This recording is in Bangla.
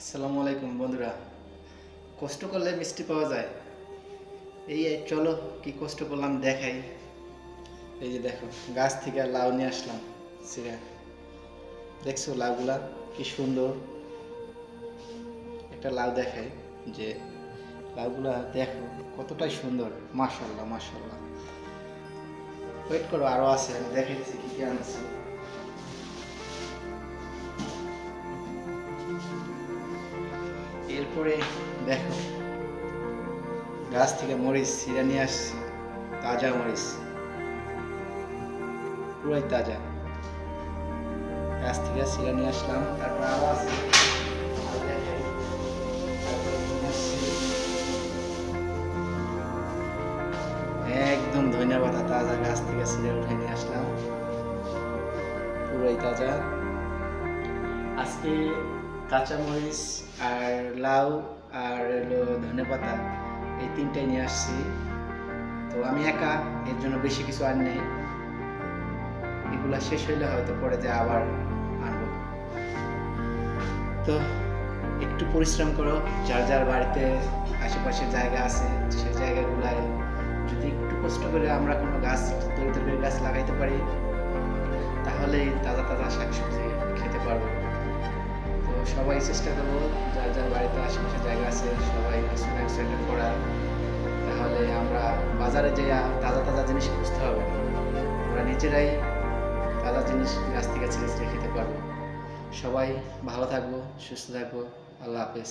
আসসালামু আলাইকুম বন্ধুরা। কষ্ট করলে মিষ্টি পাওয়া যায়। চলো কি কষ্ট করলাম দেখাই। এই যে দেখো, গাছ থেকে লাউ নিয়ে আসলাম সিরা। দেখছো লাউগুলা কি সুন্দর। একটা লাউ দেখাই যে লাউগুলা দেখো কতটাই সুন্দর। মাশাআল্লাহ মাশাআল্লাহ। ওয়েট করো, আরো আছে, আমি দেখাইছি কি কি আনছি। এরপরে দেখো, গাছ থেকে মরিচ ছিঁড়ে নিয়ে আসছি, তাজা মরিচ, পুরাই তাজা। গাছ থেকে ছিঁড়ে নিয়ে আসলাম। তারপর আরো আছে, আরো দেখাই। তারপরে নিয়ে আসছি একদম ধনিয়া পাতা, তাজা গাছ থেকে ছিঁড়ে উঠে নিয়ে আসলাম, পুরাই তাজা। আজকে কাঁচা মরিচ আর লাউ আর ধনে পাতা, এই তিনটাই নিয়ে আসছি। তো আমি একা, এর জন্য বেশি কিছু আর নেই। এগুলা শেষ হইলে হয়তো পরে যে আবার আনবো। তো একটু পরিশ্রম করো, যার যার বাড়িতে আশেপাশে জায়গা আছে সেই জায়গাগুলায় যদি একটু কষ্ট করে আমরা কোনো গাছ, তরিতরকারি গাছ লাগাইতে পারি, তাহলেই তাজা তাজা শাকসবজি খেতে পারবো। তো সবাই চেষ্টা করবো, যার যার বাড়িতে আশেপাশে জায়গা আছে সবাই কিছু না কিছু একটা করার। তাহলে আমরা বাজারে যেয়ে তাজা তাজা জিনিস খুঁজতে হবে না, আমরা নিজেরাই তাজা জিনিস গাছ থেকে ছিঁড়ে ছিঁড়ে খেতে পারবো। সবাই ভালো থাকবো, সুস্থ থাকবো। আল্লাহ হাফেজ।